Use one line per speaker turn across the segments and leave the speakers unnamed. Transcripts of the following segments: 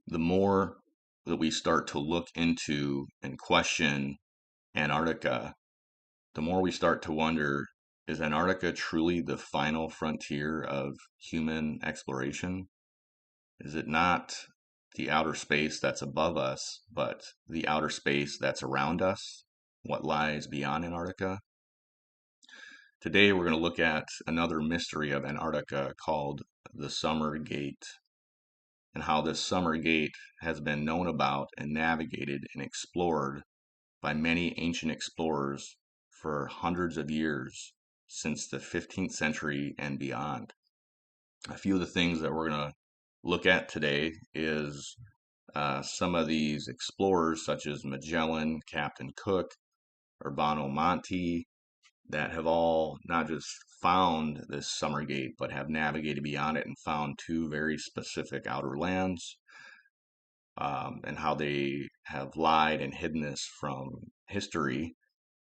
the more that we start to look into and question Antarctica, the more we start to wonder, is Antarctica truly the final frontier of human exploration? Is it not the outer space that's above us, but the outer space that's around us? What lies beyond Antarctica? Today, we're going to look at another mystery of Antarctica called the Summer Gate, and how this Summer Gate has been known about and navigated and explored by many ancient explorers for hundreds of years since the 15th century and beyond. A few of the things that we're going to look at today is some of these explorers, such as Magellan, Captain Cook, Urbano Monti, that have all not just found this Summer Gate, but have navigated beyond it and found two very specific outer lands, and how they have lied and hidden this from history.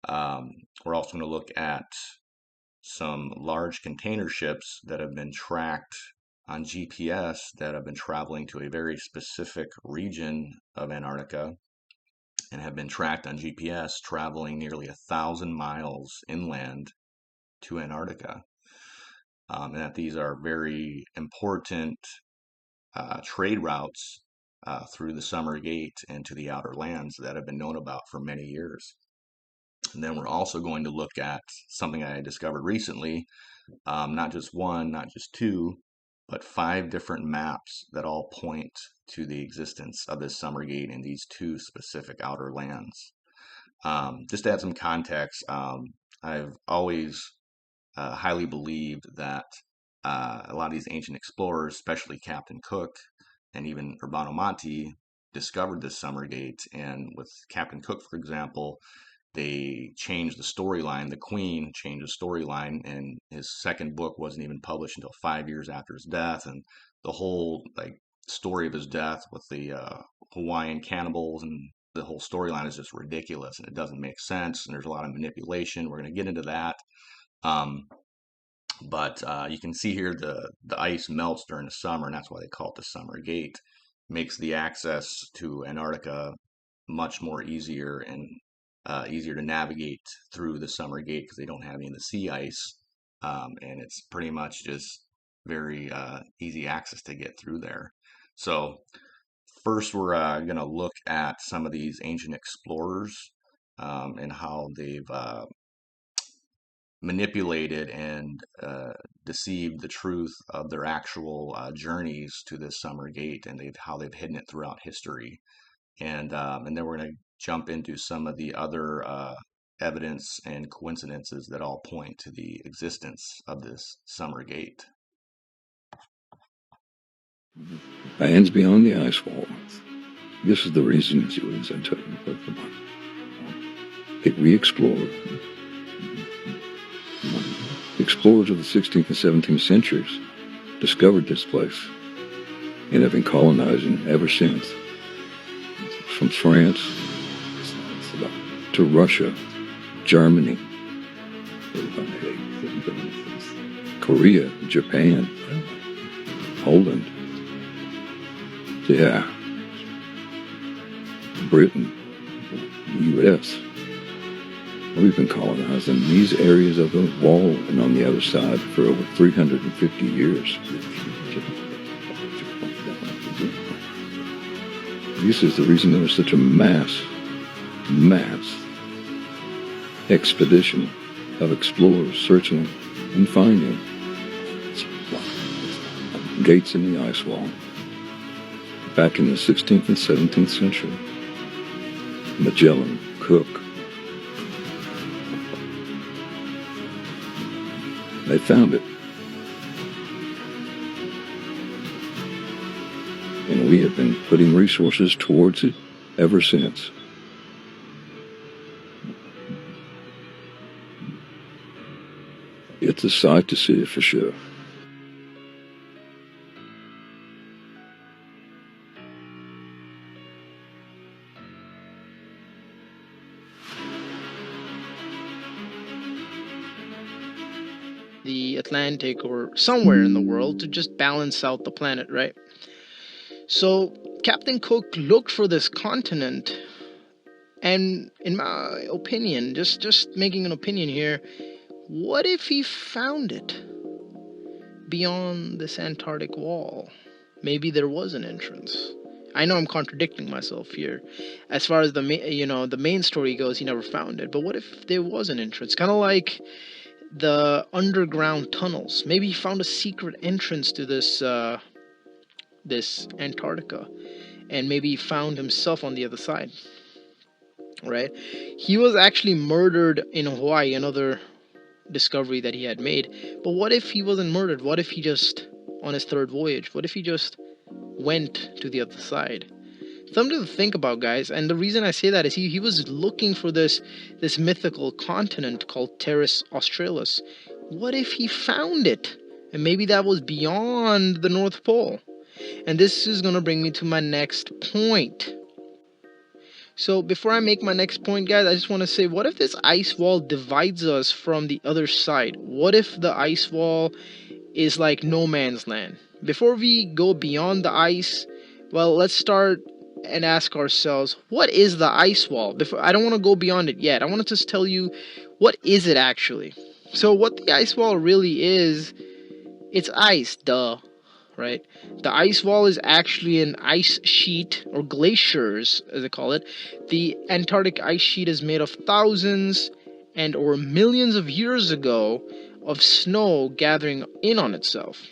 We're also going to look at some large container ships that have been tracked on GPS that have been traveling to a very specific region of Antarctica and have been tracked on GPS traveling nearly 1,000 miles inland to Antarctica. And that these are very important trade routes through the Summer Gate and to the outer lands that have been known about for many years. And then we're also going to look at something I discovered recently, not just one, not just two, but 5 different maps that all point to the existence of this Summer Gate in these two specific outer lands. Just to add some context, I've always highly believed that a lot of these ancient explorers, especially Captain Cook and even Urbano Monti, discovered this Summer Gate. And with Captain Cook, for example, they changed the storyline. The Queen changed the storyline, and his second book wasn't even published until 5 years after his death. And the whole story of his death with the Hawaiian cannibals and the whole storyline is just ridiculous, and it doesn't make sense. And there's a lot of manipulation. We're going to get into that. But you can see here the ice melts during the summer, and that's why they call it the Summer Gate. Makes the access to Antarctica much more easier and easier to navigate through the Summer Gate because they don't have any of the sea ice, and it's pretty much just very easy access to get through there. So first, we're going to look at some of these ancient explorers and how they've manipulated and deceived the truth of their actual journeys to this Summer Gate, and how they've hidden it throughout history. And then we're going to jump into some of the other evidence and coincidences that all point to the existence of this Summer Gate.
Lands beyond the ice wall. This is the reason I took that we explored. Explorers of the 16th and 17th centuries discovered this place and have been colonizing ever since. From France to Russia, Germany, Korea, Japan, Poland, Britain, U.S. We've been colonizing these areas of the wall and on the other side for over 350 years. This is the reason there was such a mass expedition of explorers searching and finding gates in the ice wall back in the 16th and 17th century. Magellan, Cook, they found it. And we have been putting resources towards it ever since. It's a sight to see for sure.
The Atlantic or somewhere in the world to just balance out the planet, right? So Captain Cook looked for this continent, and in my opinion, just making an opinion here, what if he found it beyond this Antarctic wall? Maybe there was an entrance. I know I'm contradicting myself here. As far as the main story goes, he never found it. But what if there was an entrance? Kind of like the underground tunnels. Maybe he found a secret entrance to this Antarctica, and maybe he found himself on the other side. Right? He was actually murdered in Hawaii. Another discovery that he had made. But what if he wasn't murdered? What if he just, on his third voyage, what if he just went to the other side? Something to think about, guys. And the reason I say that is he was looking for this mythical continent called Terrace Australis. What if he found it? And maybe that was beyond the North Pole. And this is going to bring me to my next point. So before I make my next point, guys, I just want to say, what if this ice wall divides us from the other side? What if the ice wall is like no man's land? Before we go beyond the ice, well, let's start and ask ourselves, what is the ice wall? I don't want to go beyond it yet. I want to just tell you, what is it actually? So what the ice wall really is, it's ice, duh. Right? The ice wall is actually an ice sheet, or glaciers as they call it. The Antarctic ice sheet is made of thousands and or millions of years ago of snow gathering in on itself.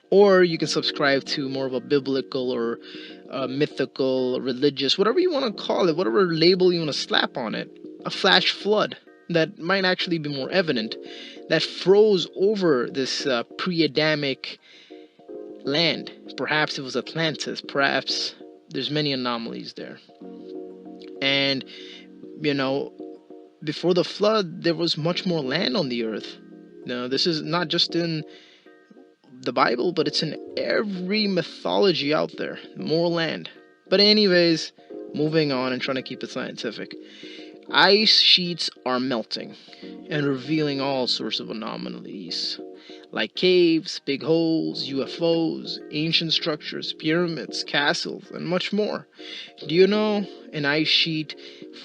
Or you can subscribe to more of a biblical or mythical, religious, whatever you want to call it, whatever label you want to slap on it, a flash flood that might actually be more evident, that froze over this pre-Adamic land. Perhaps it was Atlantis. Perhaps there's many anomalies there. And, before the flood, there was much more land on the earth. This is not just in the Bible, but it's in every mythology out there. More land. But anyways, moving on and trying to keep it scientific. Ice sheets are melting and revealing all sorts of anomalies, like caves, big holes, UFOs, ancient structures, pyramids, castles, and much more. Do you know an ice sheet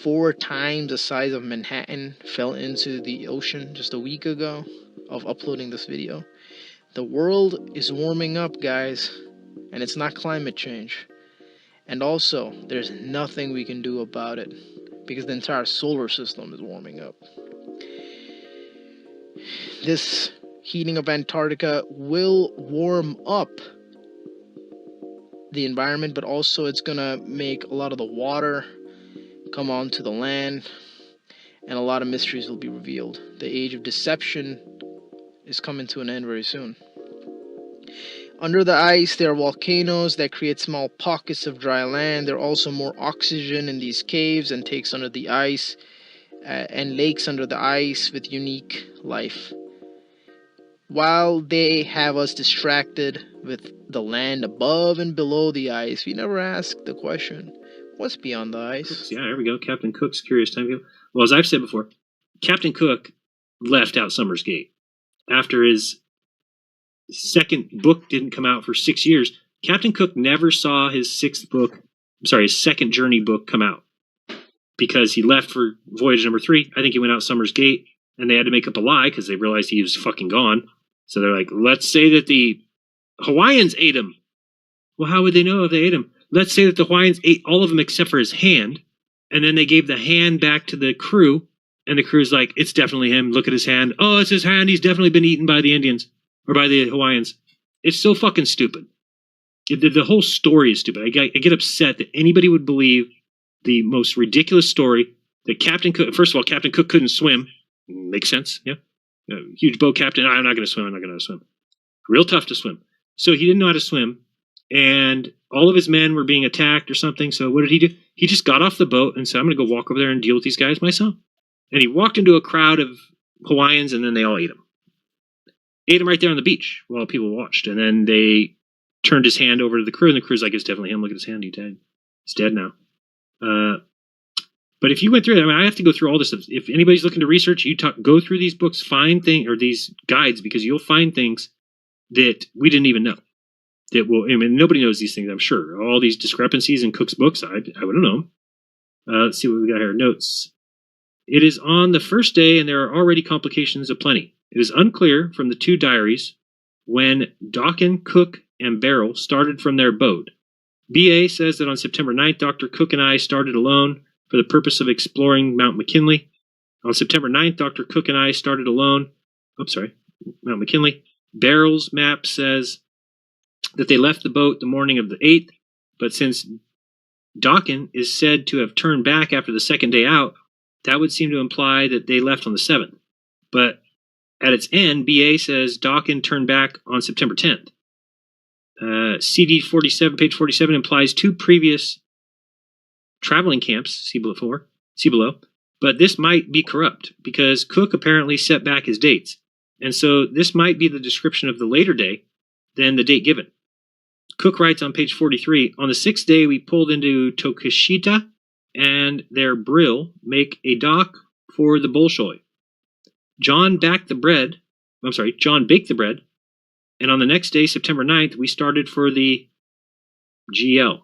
4 times the size of Manhattan fell into the ocean just a week ago of uploading this video? The world is warming up, guys, and it's not climate change. And also, there's nothing we can do about it, because the entire solar system is warming up. This heating of Antarctica will warm up the environment, but also it's gonna make a lot of the water come onto the land, and a lot of mysteries will be revealed. The age of deception is coming to an end very soon. Under the ice, there are volcanoes that create small pockets of dry land. There are also more oxygen in these caves and takes under the ice, and lakes under the ice with unique life. While they have us distracted with the land above and below the ice, we never ask the question, what's beyond the ice?
Yeah, there we go. Captain Cook's Curious Time Capsule. Well, as I've said before, Captain Cook left out Summer's Gate. After his second book didn't come out for 6 years, Captain Cook never saw his his second journey book come out, because he left for voyage number 3. I think he went out Summer's Gate, and they had to make up a lie because they realized he was fucking gone. So they're like, let's say that the Hawaiians ate him. Well, how would they know if they ate him? Let's say that the Hawaiians ate all of them except for his hand, and then they gave the hand back to the crew, and the crew's like, it's definitely him. Look at his hand. Oh, it's his hand. He's definitely been eaten by the Indians. Or by the Hawaiians. It's so fucking stupid. The whole story is stupid. I get upset that anybody would believe the most ridiculous story that Captain Cook... First of all, Captain Cook couldn't swim. Makes sense, yeah? Huge boat captain. I'm not going to swim. Real tough to swim. So he didn't know how to swim. And all of his men were being attacked or something. So what did he do? He just got off the boat and said, I'm going to go walk over there and deal with these guys myself. And he walked into a crowd of Hawaiians, and then they all ate him. Ate him right there on the beach while people watched. And then they turned his hand over to the crew, and the crew's like, it's definitely him. Look at his hand. He's dead now. But if you went through it, I have to go through all this stuff. If anybody's looking to research, go through these books, find things, or these guides, because you'll find things that we didn't even know. that will. I mean, nobody knows these things. I'm sure all these discrepancies in Cook's books. I wouldn't know. Let's see what we got here. Notes. It is on the first day, and there are already complications aplenty. It is unclear from the two diaries when Dawkin, Cook, and Barrell started from their boat. B.A. says that on September 9th, Dr. Cook and I started alone for the purpose of exploring Mount McKinley. On September 9th, Dr. Cook and I started alone. Mount McKinley. Barrell's map says that they left the boat the morning of the 8th, but since Dawkin is said to have turned back after the second day out, that would seem to imply that they left on the 7th. But at its end, BA says Dawkin turned back on September 10th. CD 47, page 47, implies two previous traveling camps, see below, but this might be corrupt because Cook apparently set back his dates. And so this might be the description of the later day than the date given. Cook writes on page 43, on the 6th day we pulled into Tokishita and their brill make a dock for the Bolshoi. John baked the bread, and on the next day, September 9th, we started for the GL.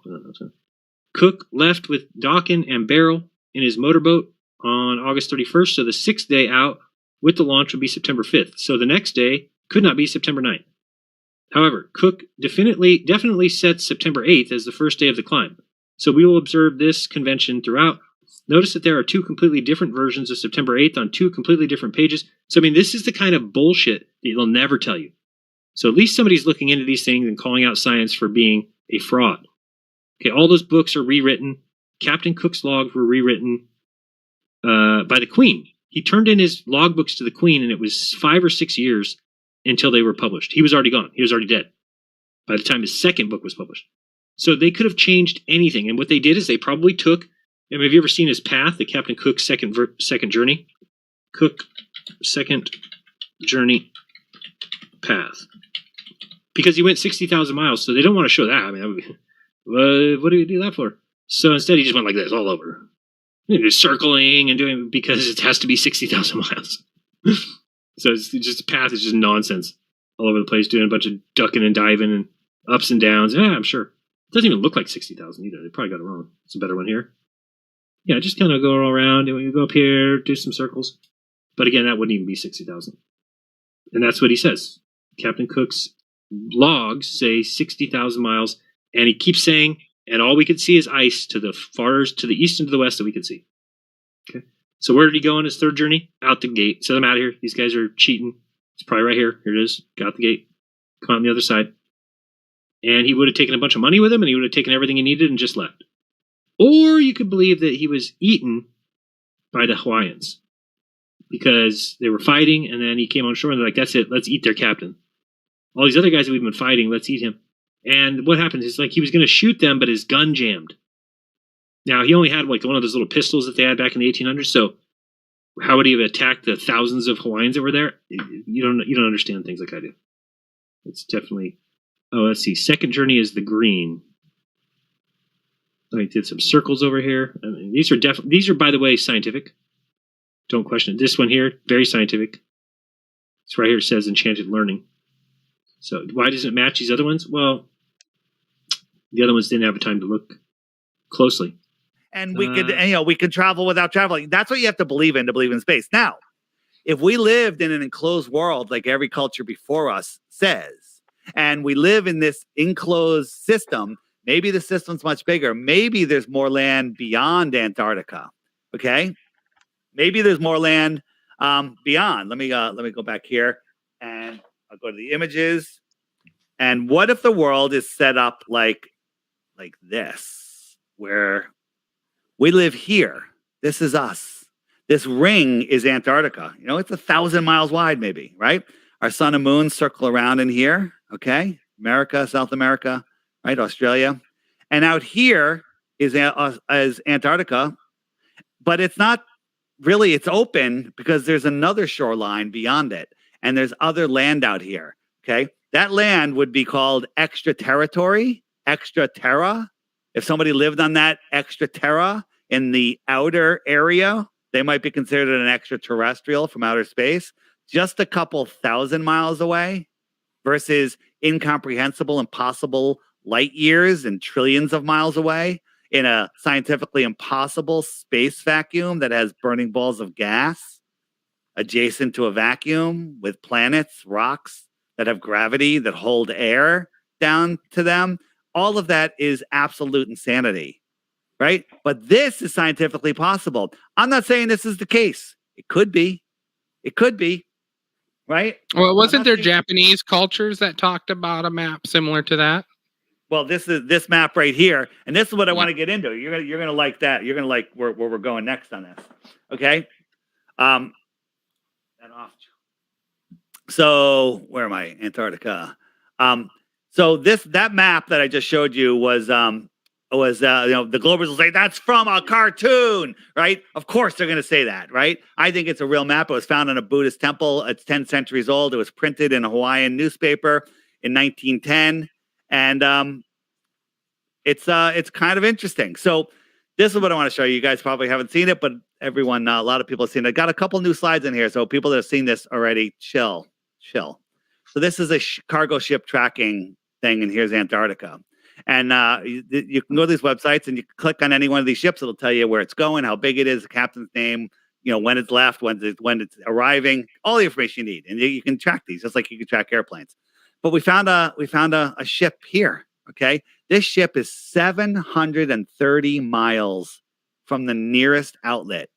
Cook left with Dawkin and Barrell in his motorboat on August 31st, so the 6th day out with the launch would be September 5th. So the next day could not be September 9th. However, Cook definitely sets September 8th as the first day of the climb. So we will observe this convention throughout. Notice that there are two completely different versions of September 8th on two completely different pages. So, I mean, this is the kind of bullshit that they'll never tell you. So at least somebody's looking into these things and calling out science for being a fraud. Okay, all those books are rewritten. Captain Cook's logs were rewritten by the Queen. He turned in his logbooks to the Queen, and it was 5 or 6 years until they were published. He was already gone. He was already dead by the time his second book was published. So they could have changed anything. And what they did is they probably took, have you ever seen his path, the Captain Cook's second journey? Cook second journey path. Because he went 60,000 miles, so they don't want to show that. I mean, that would be, what do you do that for? So instead he just went like this all over. Just circling and doing, because it has to be 60,000 miles. So it's just a path is just nonsense all over the place, doing a bunch of ducking and diving and ups and downs. Yeah, I'm sure. It doesn't even look like 60,000 either. They probably got it wrong. It's a better one here. Yeah, just kind of go around. And you go up here, do some circles. But again, that wouldn't even be 60,000. And that's what he says. Captain Cook's logs say 60,000 miles. And he keeps saying, and all we could see is ice to the east and to the west that we could see. Okay. So where did he go on his third journey? Out the gate. Set them out of here. These guys are cheating. It's probably right here. Here it is. Got the gate. Come on the other side. And he would have taken a bunch of money with him, and he would have taken everything he needed and just left. Or you could believe that he was eaten by the Hawaiians because they were fighting, and then he came on shore, and they're like, that's it. Let's eat their captain. All these other guys that we've been fighting, let's eat him. And what happened is, like, he was going to shoot them, but his gun jammed. Now, he only had, like, one of those little pistols that they had back in the 1800s, so how would he have attacked the thousands of Hawaiians that were there? You don't understand things like I do. It's definitely... Oh, let's see. Second journey is the green. I did some circles over here. I mean, these are, by the way, scientific. Don't question it. This one here, very scientific. This right here says enchanted learning. So why doesn't it match these other ones? Well, the other ones didn't have time to look closely.
And we could travel without traveling. That's what you have to believe in space. Now, if we lived in an enclosed world like every culture before us says, and we live in this enclosed system, maybe the system's much bigger. Maybe there's more land beyond Antarctica. Okay, maybe there's more land beyond. Let me go back here, and I'll go to the images. And what if the world is set up like this, where we live here? This is us. This ring is Antarctica. You know, it's 1,000 miles wide, maybe, right? Our sun and moon circle around in here. Okay, America, South America, right? Australia. And out here is Antarctica, but it's not really, it's open because there's another shoreline beyond it. And there's other land out here, okay? That land would be called extra territory, extra terra. If somebody lived on that extra terra in the outer area, they might be considered an extraterrestrial from outer space. Just a couple thousand miles away, versus incomprehensible, impossible light years and trillions of miles away in a scientifically impossible space vacuum that has burning balls of gas adjacent to a vacuum with planets, rocks that have gravity that hold air down to them. All of that is absolute insanity, right? But this is scientifically possible. I'm not saying this is the case. It could be. It could be, right?
Well,
I'm
wasn't
not
there
saying-
Japanese cultures that talked about a map similar to that?
Well, this is this map right here, and this is what I
Yeah.
want to get into. You're gonna like that. You're gonna like where we're going next on this. Okay. That off. So where am I? Antarctica. So that map that I just showed you was the Globers will say that's from a cartoon, right? Of course they're going to say that, right? I think it's a real map. It was found in a Buddhist temple. It's 10 centuries old. It was printed in a Hawaiian newspaper in 1910, and it's kind of interesting. So this is what I want to show you. You guys probably haven't seen it, but everyone, a lot of people have seen it. I got a couple new slides in here, so people that have seen this already, chill. So this is a cargo ship tracking thing, and here's Antarctica. And you can go to these websites and you click on any one of these ships. It'll tell you where it's going, how big it is, the captain's name, when it's left, when it's arriving, all the information you need. And you can track these just like you can track airplanes. But we found a ship here. Okay, this ship is 730 miles from the nearest outlet.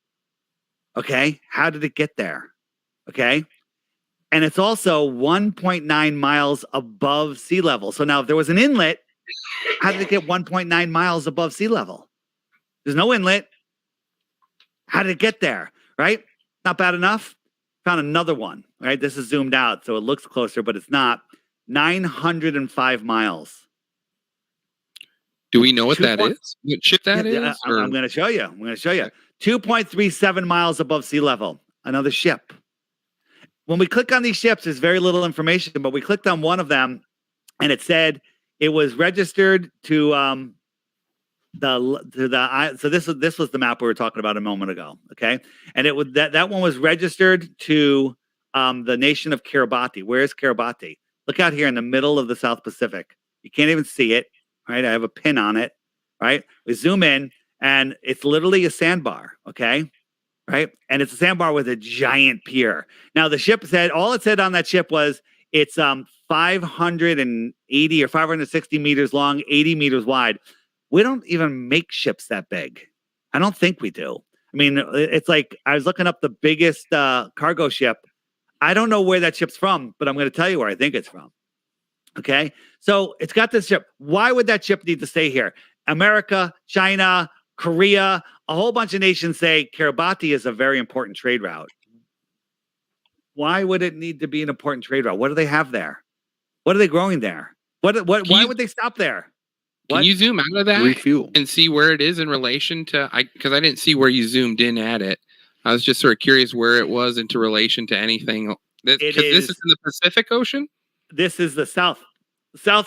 Okay, how did it get there? Okay. And it's also 1.9 miles above sea level. So now if there was an inlet, how did it get 1.9 miles above sea level? There's no inlet. How did it get there? Right? Not bad enough. Found another one. Right? This is zoomed out, so it looks closer, but it's not. 905 miles.
Do we know what that is? What ship that is?
I'm going to show you. 2.37 miles above sea level. Another ship. When we click on these ships, there's very little information, but we clicked on one of them and it said it was registered to so this was the map we were talking about a moment ago. Okay. And it was that one was registered to the nation of Kiribati. Where is Kiribati? Look out here in the middle of the South Pacific. You can't even see it. Right. I have a pin on it. Right. We zoom in and it's literally a sandbar. Okay. Right. And it's a sandbar with a giant pier. Now, the ship said, all it said on that ship was it's 580 or 560 meters long, 80 meters wide. We don't even make ships that big. I don't think we do. I mean, it's like I was looking up the biggest cargo ship. I don't know where that ship's from, but I'm going to tell you where I think it's from. Okay. So it's got this ship. Why would that ship need to stay here? America, China, Korea, a whole bunch of nations say Kiribati is a very important trade route. Why would it need to be an important trade route? What do they have there? What are they growing there? Why would they stop there?
Can you zoom out of that
Refuel.
and see where it is in relation to? Because I didn't see where you zoomed in at it. I was just sort of curious where it was into relation to anything. Because this is in the Pacific Ocean.
This is the South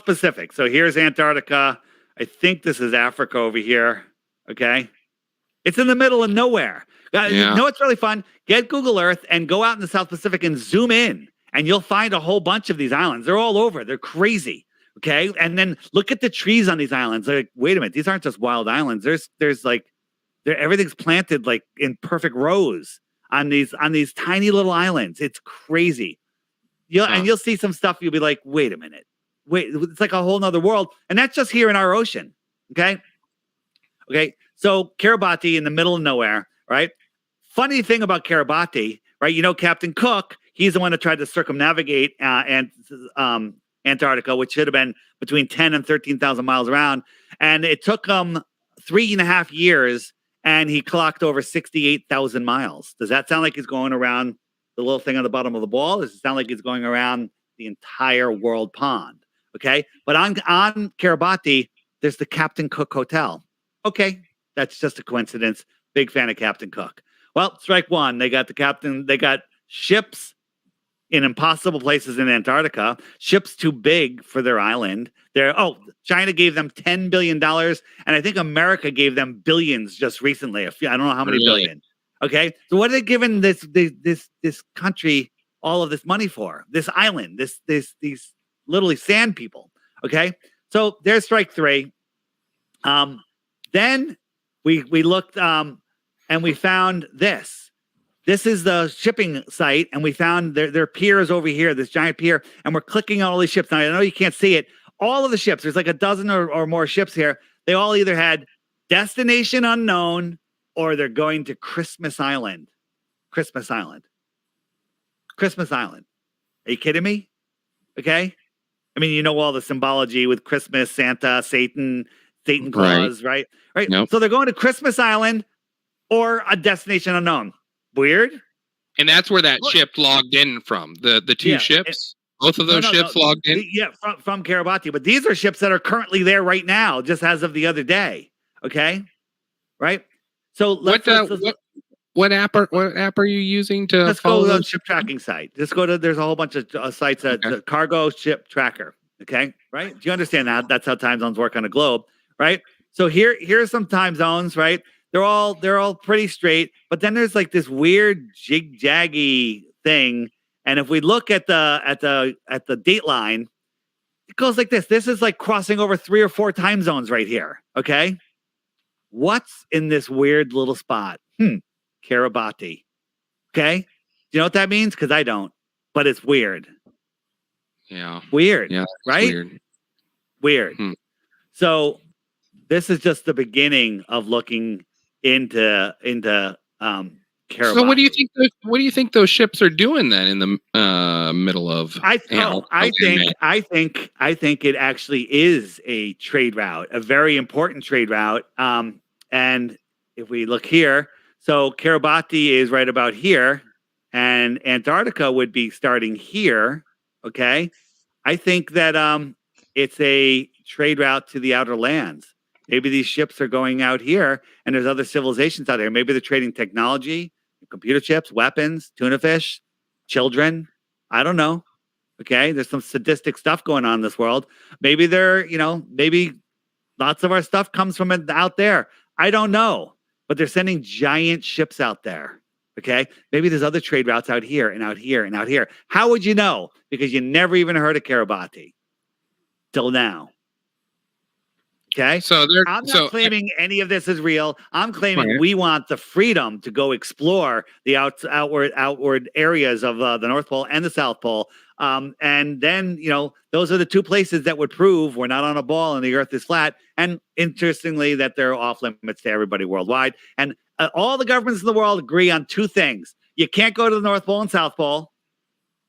Pacific. So here's Antarctica. I think this is Africa over here. Okay. It's in the middle of nowhere. You know what's really fun? Get Google Earth and go out in the South Pacific and zoom in, and you'll find a whole bunch of these islands. They're all over. They're crazy. Okay. And then look at the trees on these islands. Like, wait a minute. These aren't just wild islands. There's like, everything's planted like in perfect rows on these tiny little islands. It's crazy. And you'll see some stuff. You'll be like, wait a minute. Wait, it's like a whole nother world. And that's just here in our ocean. Okay. Okay. So Kiribati in the middle of nowhere, right? Funny thing about Kiribati, right? Captain Cook, he's the one that tried to circumnavigate Antarctica, which should have been between 10 and 13,000 miles around. And it took him 3.5 years and he clocked over 68,000 miles. Does that sound like he's going around the little thing on the bottom of the ball? Does it sound like he's going around the entire world pond? Okay. But on Kiribati, there's the Captain Cook Hotel. Okay. That's just a coincidence. Big fan of Captain Cook. Well, strike one. They got ships in impossible places in Antarctica, ships too big for their island. China gave them $10 billion, and I think America gave them billions just recently. I don't know how many billion. Okay. So what are they giving this country all of this money for? This island, these literally sand people. Okay, so there's strike three. Then we looked and we found this. This is the shipping site, and we found their piers over here, this giant pier, and we're clicking on all these ships. Now, I know you can't see it. All of the ships, there's like a dozen or more ships here. They all either had destination unknown or they're going to Christmas Island. Christmas Island. Christmas Island. Are you kidding me? Okay. I mean, you know all the symbology with Christmas, Santa, Satan Claus, right? Right.
Nope.
So they're going to Christmas Island or a destination unknown. Weird.
And that's where that ship logged in from. The two ships. Both of those ships logged in?
Yeah, from Kiribati. But these are ships that are currently there right now, just as of the other day. Okay? Right? So
what app are you using to
follow the ship tracking site? Just go to, there's a whole bunch of sites that cargo ship tracker. Okay? Right? Do you understand that? That's how time zones work on a globe, right? So here's some time zones, right? They're all pretty straight, but then there's like this weird jig-jaggy thing. And if we look at the date line, it goes like this. This is like crossing over 3 or 4 time zones right here. Okay. What's in this weird little spot? Kiribati. Okay. Do you know what that means? Because I don't, but it's weird.
Yeah.
Weird.
Yeah.
Right? Weird. So this is just the beginning of looking into Kiribati.
So what do you think those ships are doing then in the middle of?
I think it actually is a trade route, a very important trade route. And if we look here, so Kiribati is right about here, and Antarctica would be starting here. Okay, I think that it's a trade route to the outer lands. Maybe these ships are going out here, and there's other civilizations out there. Maybe they're trading technology, computer chips, weapons, tuna fish, children. I don't know. Okay. There's some sadistic stuff going on in this world. Maybe maybe lots of our stuff comes from out there. I don't know. But they're sending giant ships out there. Okay. Maybe there's other trade routes out here and out here and out here. How would you know? Because you never even heard of Kiribati till now. Okay.
So
I'm not claiming any of this is real. I'm claiming we want the freedom to go explore the outward areas of the North Pole and the South Pole. And then, those are the two places that would prove we're not on a ball and the Earth is flat. And interestingly, that they're off limits to everybody worldwide. And all the governments in the world agree on two things. You can't go to the North Pole and South Pole.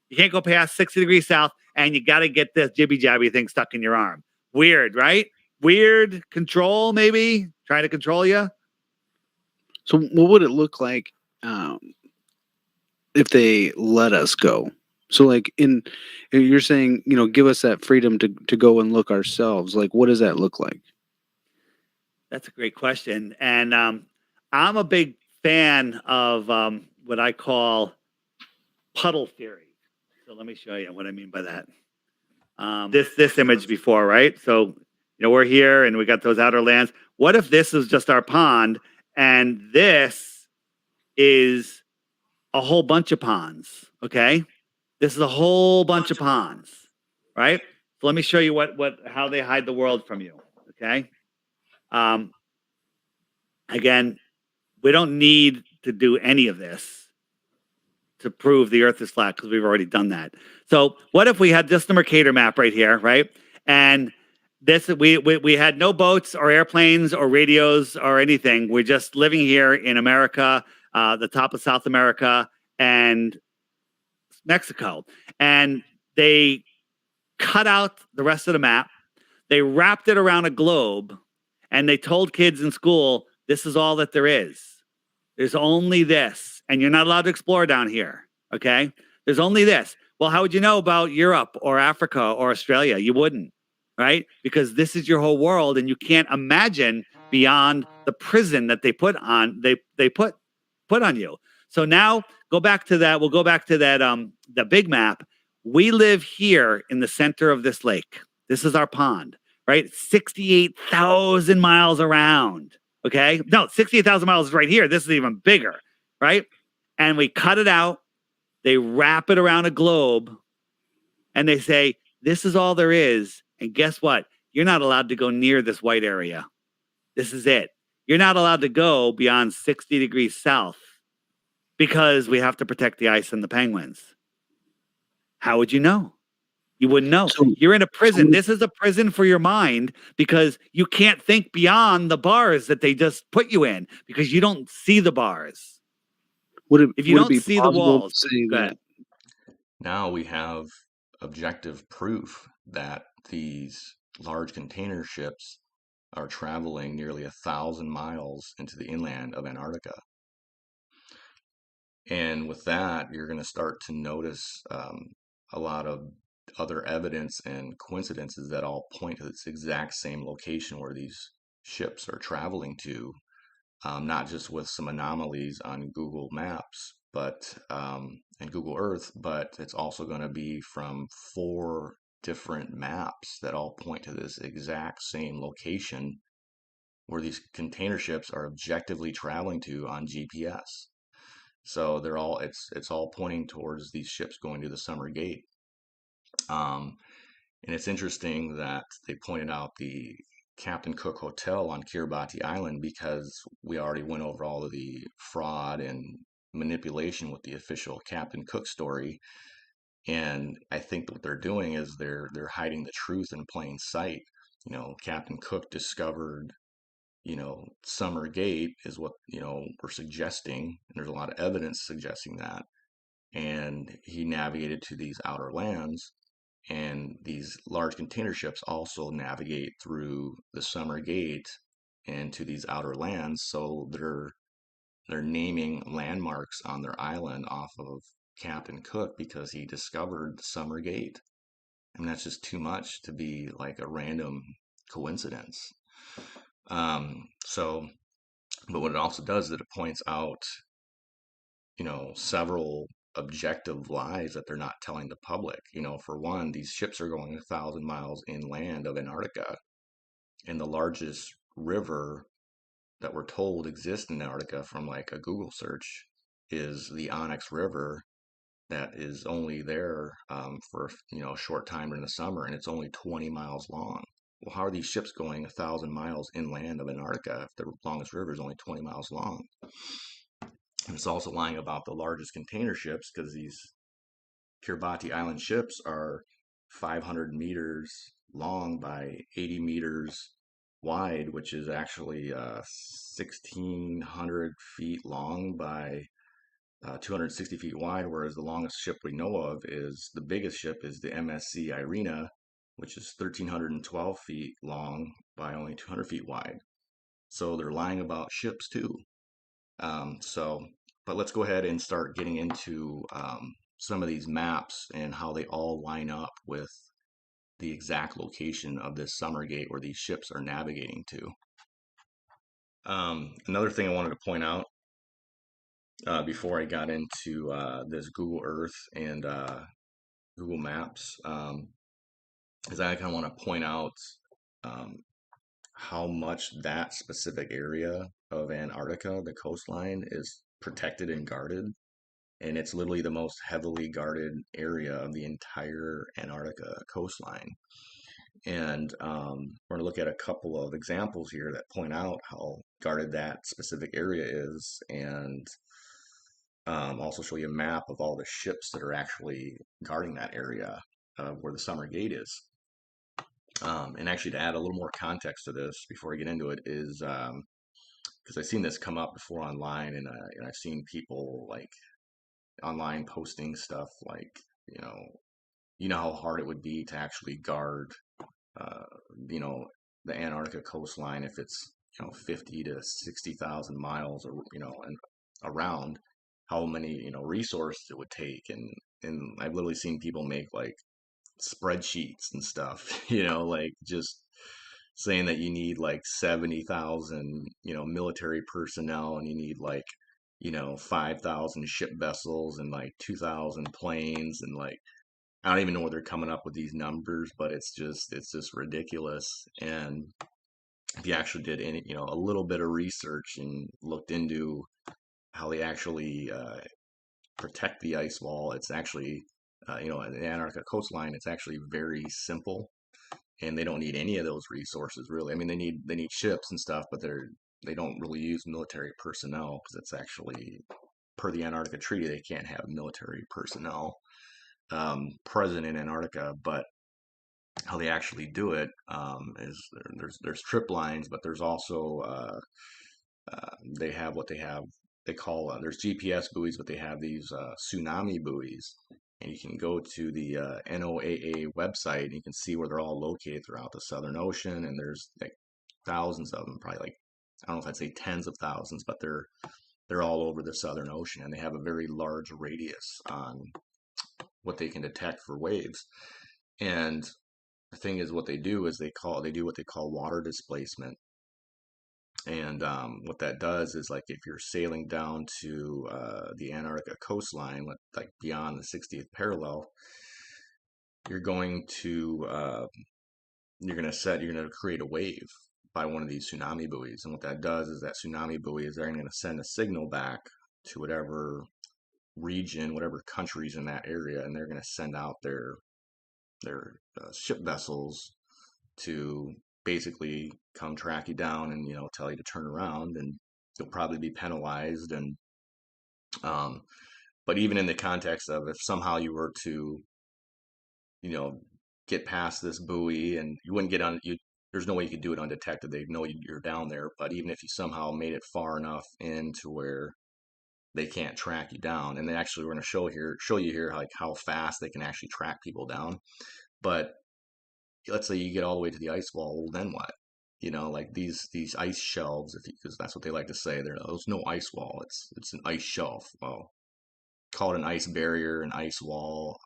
You can't go past 60 degrees south. And you got to get this jibby-jabby thing stuck in your arm. Weird, right? Weird control, maybe trying to control you.
So what would it look like if they let us go? So like you're saying, give us that freedom to go and look ourselves. Like, what does that look like?
That's a great question. And I'm a big fan of what I call puddle theory. So let me show you what I mean by that. This image before, right? So we're here and we got those outer lands. What if this is just our pond and this is a whole bunch of ponds? Okay. This is a whole bunch of ponds, right? So let me show you how they hide the world from you. Okay. Again, we don't need to do any of this to prove the Earth is flat because we've already done that. So what if we had just the Mercator map right here, right? And this we had no boats or airplanes or radios or anything. We're just living here in America, the top of South America and Mexico. And they cut out the rest of the map. They wrapped it around a globe and they told kids in school, this is all that there is. There's only this. And you're not allowed to explore down here. Okay. There's only this. Well, how would you know about Europe or Africa or Australia? You wouldn't. Right? Because this is your whole world and you can't imagine beyond the prison that they put on on you. So now go back to that. We'll go back to that the big map. We live here in the center of this lake. This is our pond, right? 68,000 miles around. Okay? No, 68,000 miles is right here. This is even bigger, right? And we cut it out. They wrap it around a globe and they say, This is all there is. And guess what? You're not allowed to go near this white area. This is it. You're not allowed to go beyond 60 degrees south because we have to protect the ice and the penguins. How would you know? You wouldn't know.
So,
You're in a prison. This is a prison for your mind because you can't think beyond the bars that they just put you in because you don't see the bars. If you
would it
don't
be
see the
plausible to
walls,
say
go
that
ahead.
Now we have objective proof that these large container ships are traveling nearly 1,000 miles into the inland of Antarctica. And with that, you're going to start to notice a lot of other evidence and coincidences that all point to this exact same location where these ships are traveling to, not just with some anomalies on Google Maps, but and Google Earth, but it's also going to be from 4 different maps that all point to this exact same location where these container ships are objectively traveling to on GPS. So they're all it's all pointing towards these ships going to the Summer Gate. And it's interesting that they pointed out the Captain Cook Hotel on Kiribati Island because we already went over all of the fraud and manipulation with the official Captain Cook story. And I think what they're doing is they're hiding the truth in plain sight. Captain Cook discovered, Summer Gate is what, we're suggesting, and there's a lot of evidence suggesting that. And he navigated to these outer lands, and these large container ships also navigate through the Summer Gate and to these outer lands. So they're naming landmarks on their island off of Captain Cook because he discovered the Summer Gate. I mean, that's just too much to be like a random coincidence. So, but what it also does is that it points out, several objective lies that they're not telling the public. For one, these ships are going 1,000 miles inland of Antarctica, and the largest river that we're told exists in Antarctica from like a Google search is the Onyx River that is only there for a short time during the summer, and it's only 20 miles long. Well, how are these ships going 1,000 miles inland of Antarctica if the longest river is only 20 miles long? And it's also lying about the largest container ships because these Kiribati Island ships are 500 meters long by 80 meters wide, which is actually 1,600 feet long by 260 feet wide, whereas the longest ship we know of is the biggest ship is the MSC Irina, which is 1,312 feet long by only 200 feet wide. So they're lying about ships too. But let's go ahead and start getting into some of these maps and how they all line up with the exact location of this Summer Gate where these ships are navigating to. Another thing I wanted to point out before I got into this Google Earth and Google Maps is I kind of want to point out how much that specific area of Antarctica, the coastline, is protected and guarded. And it's literally the most heavily guarded area of the entire Antarctica coastline. And we're going to look at a couple of examples here that point out how guarded that specific area is, and also show you a map of all the ships that are actually guarding that area where the Summer Gate is. And actually, to add a little more context to this before I get into it, is because I've seen this come up before online, and I've seen people like online posting stuff like, how hard it would be to actually guard, the Antarctica coastline if it's, 50 to 60,000 miles or, and around, how many, resources it would take. And I've literally seen people make like spreadsheets and stuff, like just saying that you need like 70,000, military personnel, and you need like, 5,000 ship vessels and like 2,000 planes, and like I don't even know where they're coming up with these numbers, but it's just ridiculous. And if you actually did any, a little bit of research and looked into how they actually protect the ice wall, it's actually the Antarctica coastline, it's actually very simple, and they don't need any of those resources really. I mean, they need ships and stuff, but they don't really use military personnel because it's actually per the Antarctica Treaty they can't have military personnel present in Antarctica. But how they actually do it is there's trip lines, but there's also they have what they call there's GPS buoys, but they have these tsunami buoys, and you can go to the NOAA website and you can see where they're all located throughout the Southern Ocean, and there's like thousands of them, probably like I don't know if I'd say tens of thousands, but they're all over the Southern Ocean, and they have a very large radius on what they can detect for waves. And the thing is, what they do is they do what they call water displacement. And what that does is, like, if you're sailing down to the Antarctica coastline, like beyond the 60th parallel, you're going to create a wave by one of these tsunami buoys. And what that does is that tsunami buoy is then going to send a signal back to whatever region, whatever countries in that area, and they're going to send out their ship vessels to basically come track you down and tell you to turn around, and you'll probably be penalized. And but even in the context of, if somehow you were to get past this buoy, and you wouldn't get on you there's no way you could do it undetected. They know you're down there. But even if you somehow made it far enough into where they can't track you down, and they actually, we're going to show you here like how fast they can actually track people down. But let's say you get all the way to the ice wall, well, then what? Like these ice shelves, because that's what they like to say. There's no ice wall. It's an ice shelf. Well, call it an ice barrier, an ice wall,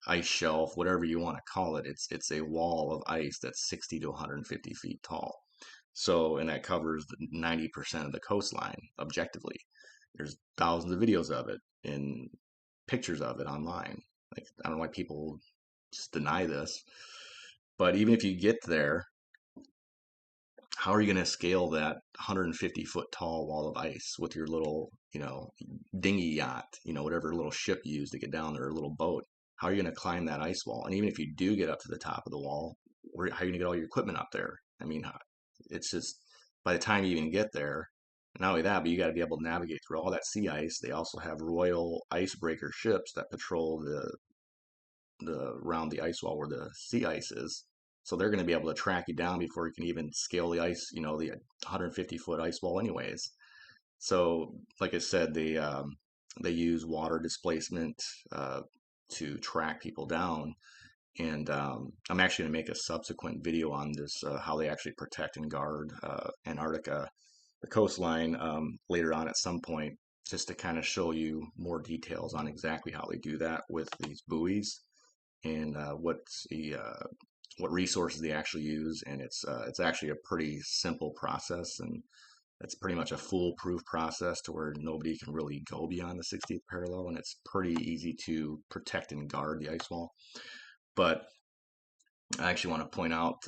ice shelf, whatever you want to call it. It's a wall of ice that's 60 to 150 feet tall. So, and that covers 90% of the coastline objectively. There's thousands of videos of it and pictures of it online. Like, I don't know why people just deny this. But even if you get there, how are you going to scale that 150-foot tall wall of ice with your little, dinghy yacht, whatever little ship you use to get down there, or a little boat? How are you going to climb that ice wall? And even if you do get up to the top of the wall, how are you going to get all your equipment up there? I mean, it's just, by the time you even get there, not only that, but you got to be able to navigate through all that sea ice. They also have Royal icebreaker ships that patrol the around the ice wall where the sea ice is. So they're going to be able to track you down before you can even scale the ice, the 150-foot ice wall anyways. So, like I said, they use water displacement to track people down. And I'm actually going to make a subsequent video on this, how they actually protect and guard Antarctica, the coastline, later on at some point, just to kind of show you more details on exactly how they do that with these buoys, and what resources they actually use. And it's actually a pretty simple process, and it's pretty much a foolproof process to where nobody can really go beyond the 60th parallel, and it's pretty easy to protect and guard the ice wall. But I actually want to point out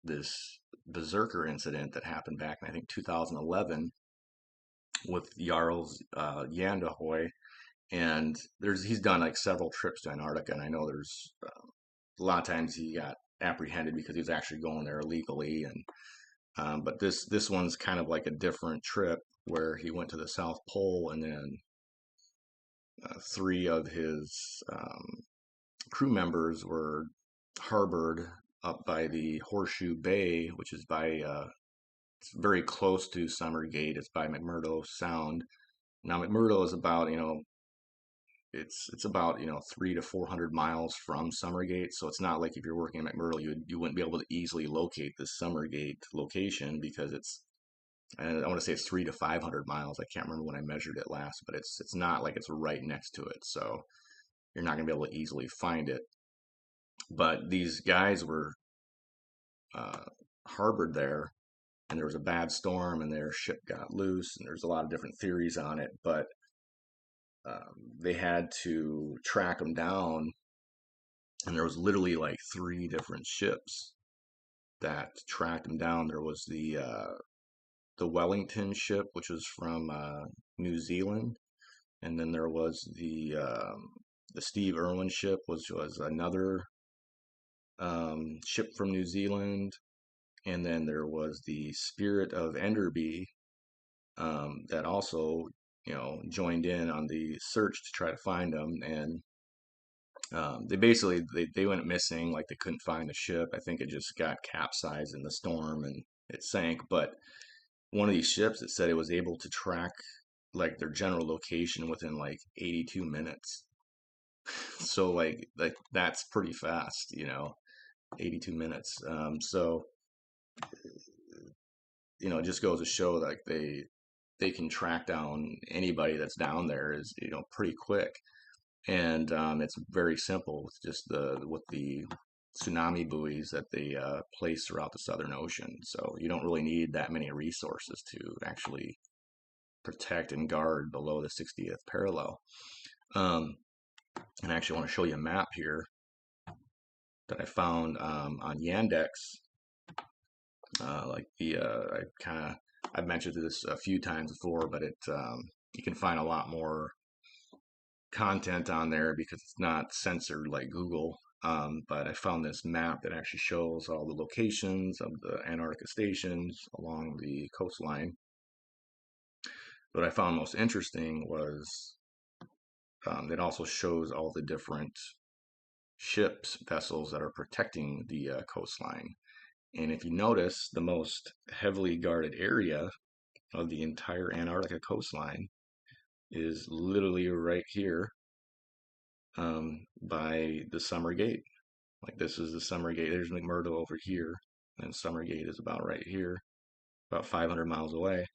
this berserker incident that happened back in, I think, 2011 with Jarls Yandahoy. And he's done like several trips to Antarctica, and I know there's a lot of times he got apprehended because he was actually going there illegally. And but this one's kind of like a different trip, where he went to the South Pole, and then 3 of his crew members were harbored up by the Horseshoe Bay, which is it's very close to Summergate. It's by McMurdo Sound. Now, McMurdo is about, it's about 300 to 400 miles from Summergate. So it's not like if you're working at McMurdo, you wouldn't be able to easily locate the Summergate location, because and I want to say it's 300 to 500 miles. I can't remember when I measured it last, but it's not like it's right next to it. So you're not going to be able to easily find it. But these guys were harbored there, and there was a bad storm, and their ship got loose, and there's a lot of different theories on it. But they had to track them down, and there was literally like 3 different ships that tracked them down. There was the Wellington ship, which was from New Zealand, and then there was the the Steve Irwin ship, which was another ship from New Zealand. And then there was the Spirit of Enderby that also, joined in on the search to try to find them. And they basically they went missing, like they couldn't find the ship. I think it just got capsized in the storm and it sank. But one of these ships, it said it was able to track like their general location within like 82 minutes. So like that's pretty fast, 82 minutes. So it just goes to show like they can track down anybody that's down there is pretty quick. And it's very simple. It's just with the tsunami buoys that they place throughout the Southern Ocean. So you don't really need that many resources to actually protect and guard below the 60th parallel. And I actually want to show you a map here that I found on Yandex. I've mentioned this a few times before, but you can find a lot more content on there because it's not censored like Google. But I found this map that actually shows all the locations of the Antarctica stations along the coastline. What I found most interesting was it also shows all the different vessels that are protecting the coastline. And if you notice, the most heavily guarded area of the entire Antarctica coastline is literally right here by the Summer Gate. Like this is the Summer Gate. There's McMurdo over here, and Summer Gate is about right here, about 500 miles away.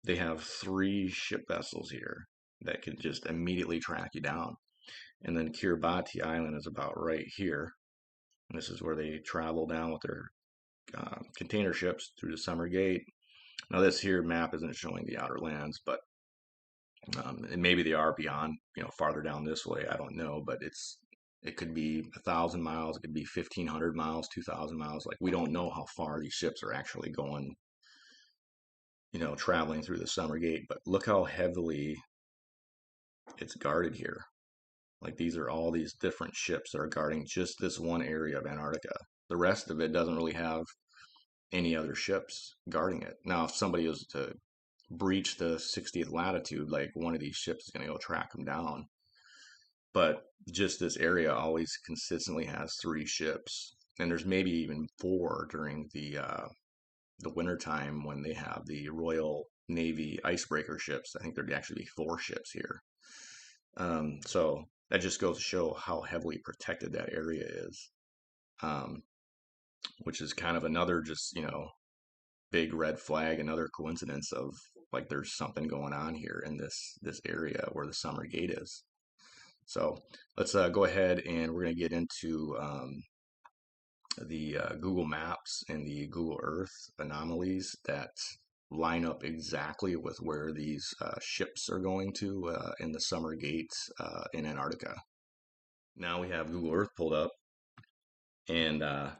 They have 3 ship vessels here that can just immediately track you down. And then Kiribati Island is about right here. And this is where they travel down with their container ships through the Summer Gate. Now this here map isn't showing the outer lands, but and maybe they are beyond, farther down this way. I don't know, but it could be 1,000 miles, it could be 1,500 miles, 2,000 miles. Like we don't know how far these ships are actually going, traveling through the Summer Gate. But look how heavily it's guarded here. Like these are all these different ships that are guarding just this one area of Antarctica. The rest of it doesn't really have any other ships guarding it. Now, if somebody was to breach the 60th latitude, like one of these ships is going to go track them down. But just this area always consistently has 3 ships, and there's maybe even 4 during the wintertime when they have the Royal Navy icebreaker ships. I think there'd actually be 4 ships here. So that just goes to show how heavily protected that area is, which is kind of another just, big red flag, another coincidence of like there's something going on here in this area where the Summer Gate is. So let's go ahead and we're going to get into the Google Maps and the Google Earth anomalies that line up exactly with where these ships are going to in the Summer Gate in Antarctica. Now we have Google Earth pulled up, and I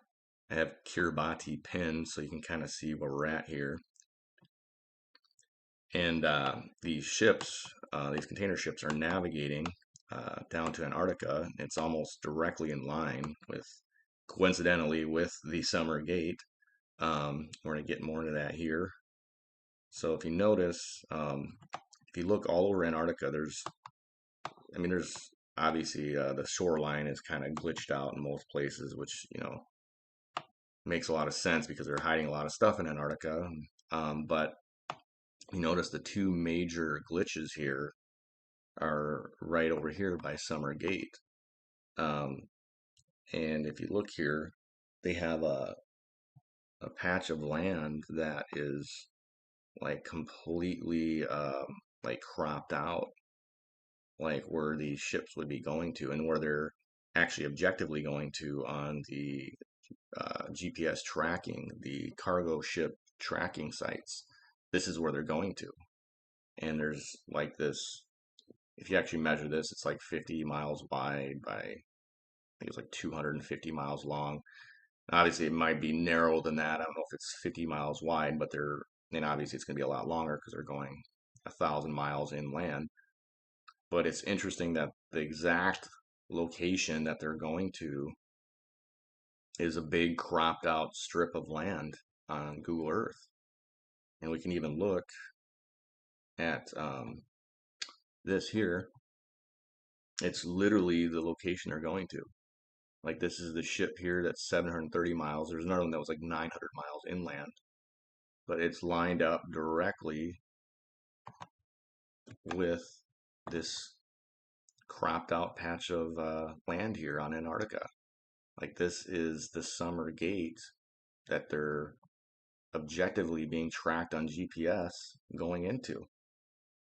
have Kiribati pinned so you can kind of see where we're at here. And these ships, these container ships, are navigating down to Antarctica. It's almost directly in line with, coincidentally, with the Summer Gate. We're going to get more into that here. So if you notice, if you look all over Antarctica, there's obviously the shoreline is kind of glitched out in most places, which, makes a lot of sense because they're hiding a lot of stuff in Antarctica. But you notice the 2 major glitches here are right over here by Summer Gate. And if you look here, they have a patch of land that is like completely like cropped out, like where these ships would be going to and where they're actually objectively going to on the GPS tracking, the cargo ship tracking sites. This is where they're going to. And there's like this, if you actually measure this, it's like 50 miles wide by, I think it's like 250 miles long. Obviously, it might be narrower than that. I don't know if it's 50 miles wide, but obviously it's going to be a lot longer because they're going 1,000 miles inland. But it's interesting that the exact location that they're going to is a big cropped out strip of land on Google Earth. And we can even look at this here. It's literally the location they're going to. Like, this is the ship here that's 730 miles. There's another one that was like 900 miles inland, but it's lined up directly with this cropped out patch of land here on Antarctica. Like, this is the summer gate that they're objectively being tracked on GPS going into.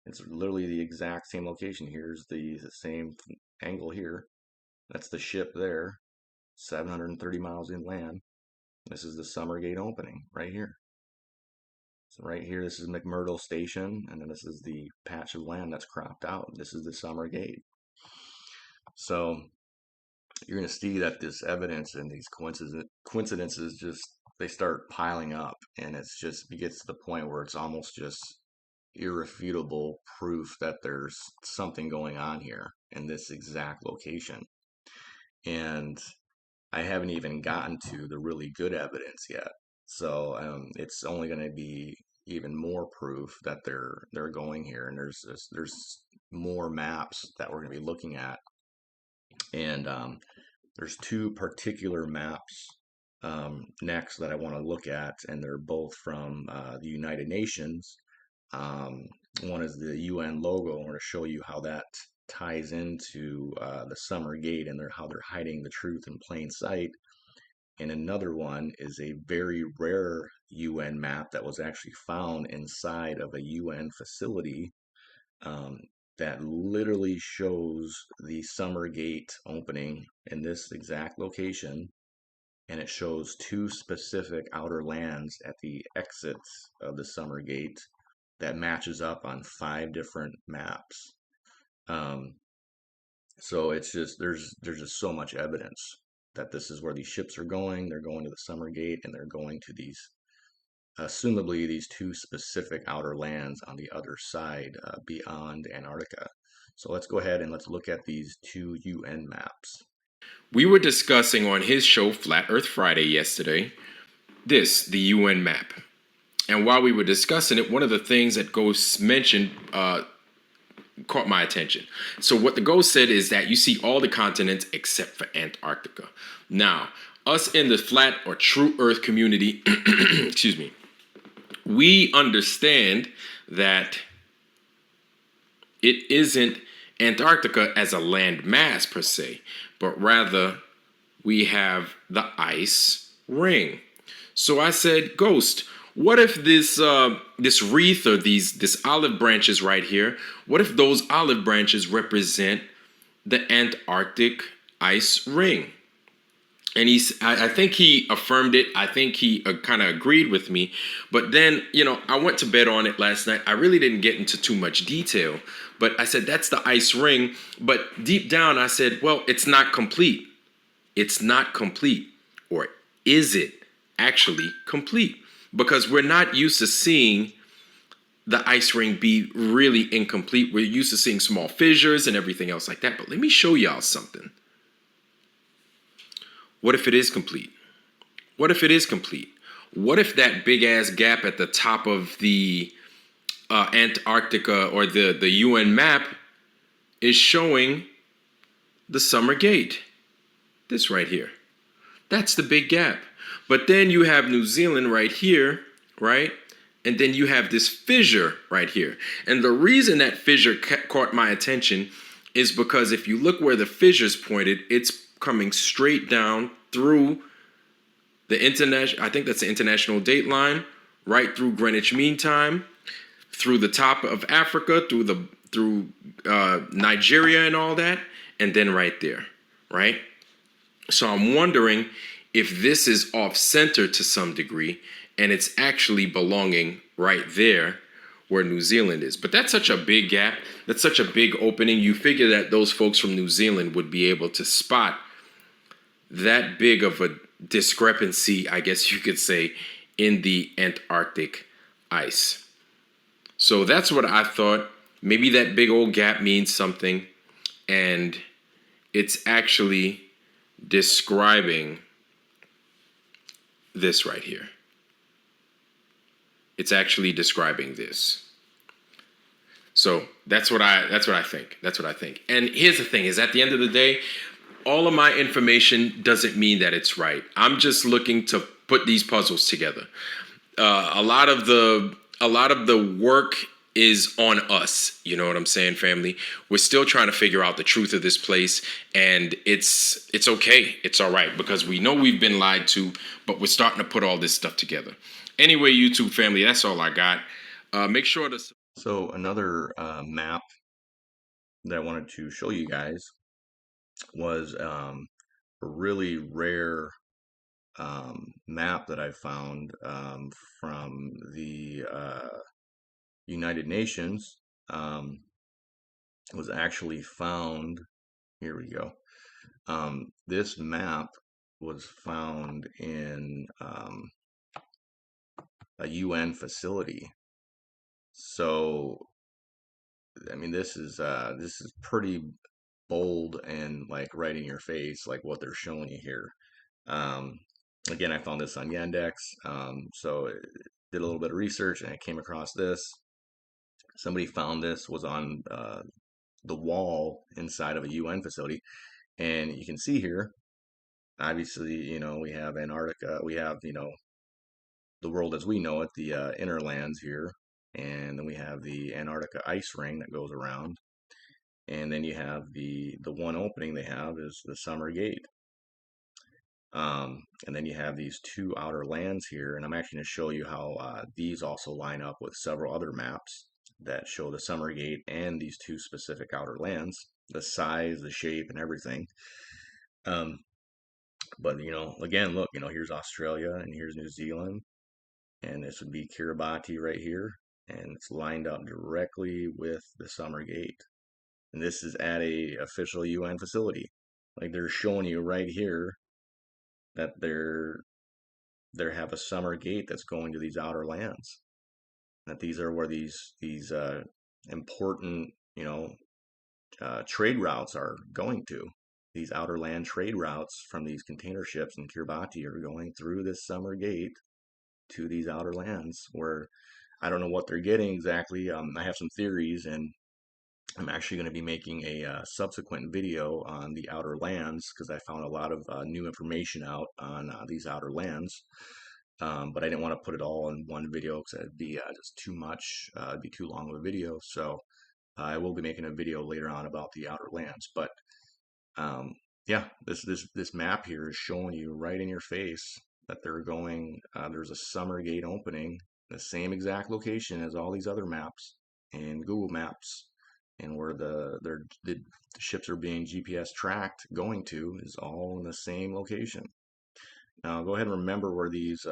It's literally the exact same location. Here's the same angle here. That's the ship there, 730 miles inland. This is the summer gate opening right here. So right here, this is McMurdo Station, and then this is the patch of land that's cropped out. This is the summer gate. So you're going to see that this evidence and these coincidences just, they start piling up, and it gets to the point where it's almost just irrefutable proof that there's something going on here in this exact location. And I haven't even gotten to the really good evidence yet. So it's only going to be even more proof that they're going here. And there's more maps that we're going to be looking at. And there's two particular maps next that I want to look at, and they're both from the United Nations. One is the UN logo. I want to show you how that ties into the summer gate and how they're hiding the truth in plain sight. And another one is a very rare UN map that was actually found inside of a UN facility that literally shows the summer gate opening in this exact location. And it shows two specific outer lands at the exits of the summer gate that matches up on 5 different maps. So it's just, there's just so much evidence that this is where these ships are going. They're going to the summer gate, and they're going to these, assumably these two specific outer lands on the other side beyond Antarctica. So let's go ahead and let's look at these two UN maps.
We were discussing on his show Flat Earth Friday yesterday, the UN map. And while we were discussing it, one of the things that Ghost mentioned caught my attention. So what the Ghost said is that you see all the continents except for Antarctica. Now, us in the flat or true Earth community, excuse me, we understand that it isn't Antarctica as a land mass per se, but rather we have the ice ring. So I said, Ghost, what if this wreath or this olive branches right here, what if those olive branches represent the Antarctic ice ring? And I think he affirmed it. I think he kind of agreed with me. But then, I went to bed on it last night. I really didn't get into too much detail. But I said, that's the ice ring. But deep down, I said, well, it's not complete. It's not complete. Or is it actually complete? Because we're not used to seeing the ice ring be really incomplete. We're used to seeing small fissures and everything else like that. But let me show y'all something. What if it is complete? What if it is complete? What if that big ass gap at the top of the Antarctica or the UN map is showing the summer gate? This right here. That's the big gap. But then you have New Zealand right here, right? And then you have this fissure right here. And the reason that fissure caught my attention is because if you look where the fissure's pointed, it's coming straight down through the I think that's the international date line, right through Greenwich Mean Time, through the top of Africa, through Nigeria and all that, and then right there, right? So I'm wondering if this is off-center to some degree, and it's actually belonging right there where New Zealand is. But that's such a big gap. That's such a big opening. You figure that those folks from New Zealand would be able to spot that big of a discrepancy, I guess you could say, in the Antarctic ice. So that's what I thought. maybe that big old gap means something, and it's actually describing this right here. It's actually describing this. So that's what I think. That's what I think. And here's the thing: is at the end of the day, all of my information doesn't mean that it's right. I'm just looking to put these puzzles together. A lot of the work is on us. You know what I'm saying, family? We're still trying to figure out the truth of this place, and it's okay. It's all right, because we know we've been lied to, but we're starting to put all this stuff together. Anyway, YouTube family, that's all I got. Make sure to...
So another map that I wanted to show you guys was a really rare map that I found from the United Nations. It was actually found, here we go. This map was found in a UN facility. So, I mean, this is pretty bold and like right in your face, like what they're showing you here. Again, I found this on Yandex, so did a little bit of research and I came across this. Somebody found this was on the wall inside of a UN facility, and you can see here, obviously, we have Antarctica, we have, the world as we know it, the inner lands here, and then we have the Antarctica ice ring that goes around, and then you have the one opening they have is the summer gate. And then you have these two outer lands here, and I'm actually going to show you how these also line up with several other maps that show the summer gate and these two specific outer lands, the size, the shape, and everything. But again, look, here's Australia and here's New Zealand, and this would be Kiribati right here, and it's lined up directly with the summer gate. And this is at a official UN facility. Like, they're showing you right here that they have a summer gate that's going to these outer lands. That these are where these important trade routes are going to. These outer land trade routes from these container ships in Kiribati are going through this summer gate to these outer lands, where I don't know what they're getting exactly. I have some theories, and I'm actually going to be making a subsequent video on the outer lands, because I found a lot of new information out on these outer lands. But I didn't want to put it all in one video because it'd be just too much. It'd be too long of a video. So I will be making a video later on about the outer lands. But yeah, this map here is showing you right in your face that they're going. There's a summer gate opening, the same exact location as all these other maps in Google Maps, and where the ships are being GPS tracked going to is all in the same location. Now go ahead and remember where these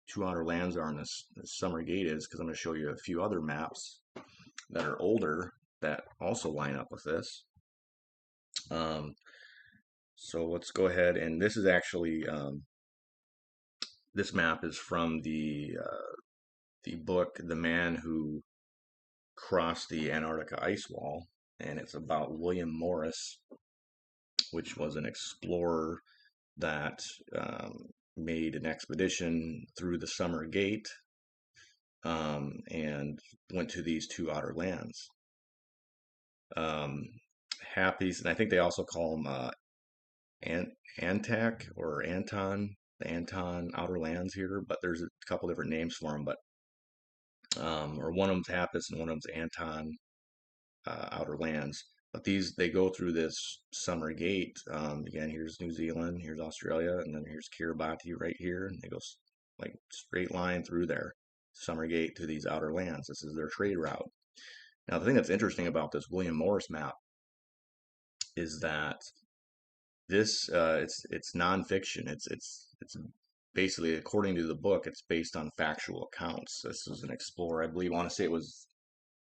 two outer lands are in this summer gate is, because I'm going to show you a few other maps that are older that also line up with this. So let's go ahead, and this is actually this map is from the book The Man Who Crossed the Antarctica Ice Wall, and it's about William Morris, which was an explorer that made an expedition through the summer gate and went to these two outer lands. Happies, and I think they also call them Antac or Anton, the Anton outer lands here, but there's a couple different names for them, but or one of them's Happis and one of them's Anton outer lands. But they go through this summer gate. Again, here's New Zealand, here's Australia, and then here's Kiribati right here, and they go like straight line through there, summer gate to these outer lands. This is their trade route. Now, the thing that's interesting about this William Morris map is that this it's nonfiction. It's basically, according to the book, it's based on factual accounts. This was an explorer, I believe. I want to say it was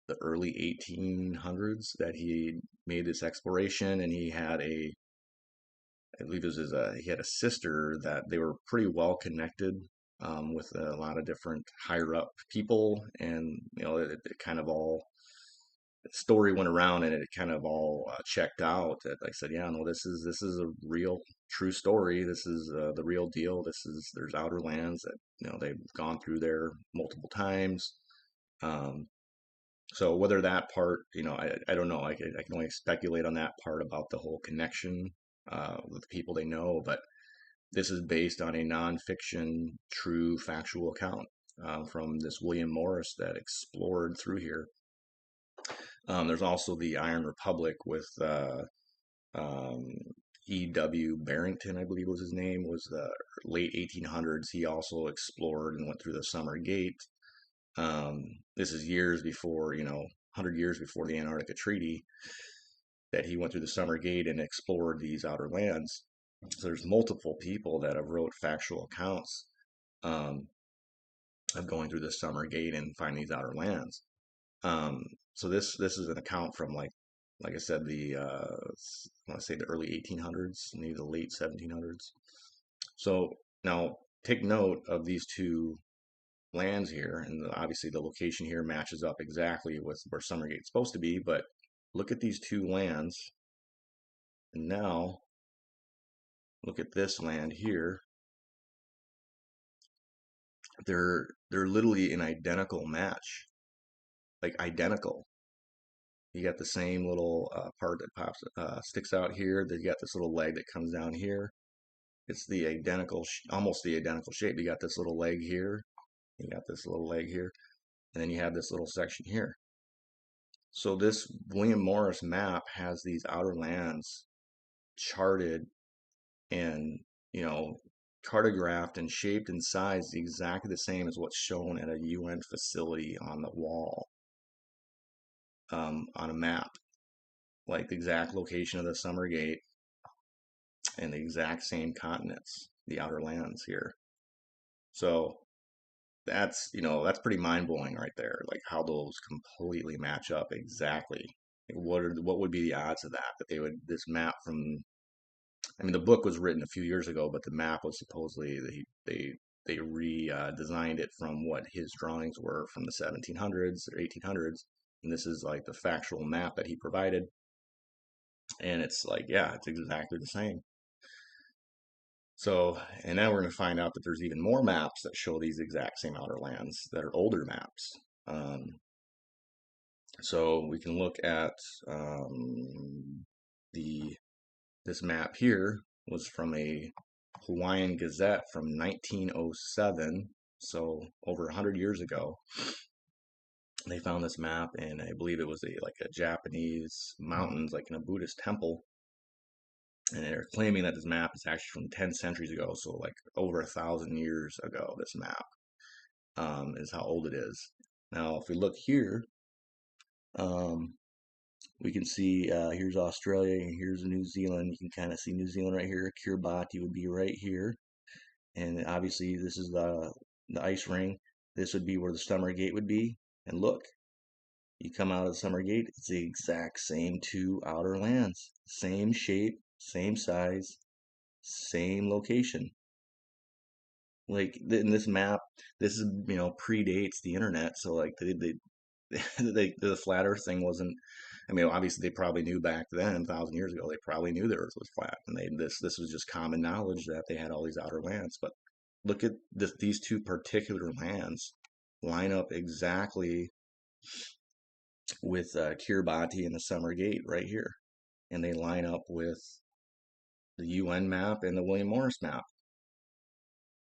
the early 1800s that he made this exploration, and he had I believe it was he had a sister that they were pretty well connected with a lot of different higher up people, and it kind of all story went around and it kind of all checked out. That I said, yeah, no, this is a real, true story. This is the real deal. There's outer lands that they've gone through there multiple times. Um, so whether that part, I don't know. I can only speculate on that part about the whole connection with the people they know. But this is based on a nonfiction, true, factual account from this William Morris that explored through here. There's also the Iron Republic with um, E.W. Barrington, I believe was his name, was the late 1800s. He also explored and went through the Summer Gate. This is years before, 100 years before the Antarctica Treaty, that he went through the Summer Gate and explored these outer lands. So there's multiple people that have wrote factual accounts um, of going through the Summer Gate and finding these outer lands. So this is an account from like I said, I want to say the early 1800s, maybe the late 1700s. So now take note of these two lands here, and obviously the location here matches up exactly with where Summergate's supposed to be. But look at these two lands, and now look at this land here. They're literally an identical match, like identical. You got the same little part that pops sticks out here. Then you got this little leg that comes down here. It's the identical, almost the identical shape. You got this little leg here. You got this little leg here, and then you have this little section here. So this William Morris map has these outer lands charted and cartographed and shaped and sized exactly the same as what's shown at a UN facility on the wall on a map. Like the exact location of the Summer Gate and the exact same continents, the outer lands here. So that's pretty mind blowing right there. Like how those completely match up exactly. Like what would be the odds of that they would this map from? I mean, the book was written a few years ago, but the map was supposedly they redesigned it from what his drawings were from the 1700s or 1800s, and this is like the factual map that he provided. And it's like, yeah, it's exactly the same. So, and now we're going to find out that there's even more maps that show these exact same outer lands that are older maps. So we can look at this map here was from a Hawaiian Gazette from 1907, so over 100 years ago. They found this map, and I believe it was a Japanese mountains, like in a Buddhist temple. And they're claiming that this map is actually from 10 centuries ago, so like over 1,000 years ago. This map is how old it is. Now, if we look here, we can see here's Australia and here's New Zealand. You can kind of see New Zealand right here. Kiribati would be right here, and obviously this is the ice ring. This would be where the Summer Gate would be. And look, you come out of the Summer Gate, it's the exact same two outer lands, same shape, same size, same location. Like in this map, this is predates the internet, so like the flat Earth thing wasn't. I mean, obviously they probably knew back then, 1,000 years ago, they probably knew the Earth was flat, and this was just common knowledge that they had all these outer lands. But look at these two particular lands line up exactly with Kiribati and the Summer Gate right here, and they line up with the UN map and the William Morris map.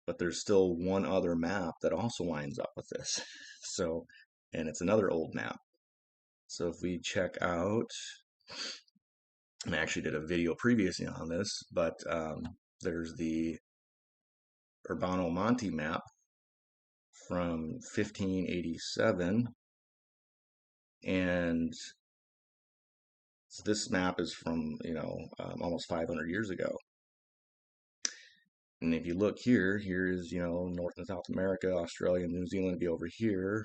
But there's still one other map that also lines up with this. So, and it's another old map. So if we check out, I actually did a video previously on this, but there's the Urbano Monte map from 1587, and so this map is from almost 500 years ago. And if you look here, here's North and South America, Australia, and New Zealand be over here.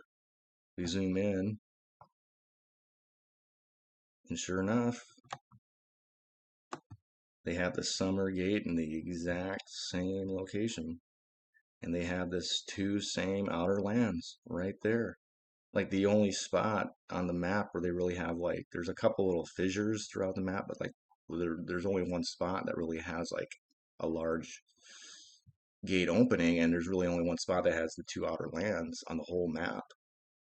We zoom in, and sure enough, they have the Summer Gate in the exact same location. And they have this two same outer lands right there. like the only spot on the map where they really have like there's a couple little fissures throughout the map, but like there's only one spot that really has like a large gate opening, and there's really only one spot that has the two outer lands on the whole map,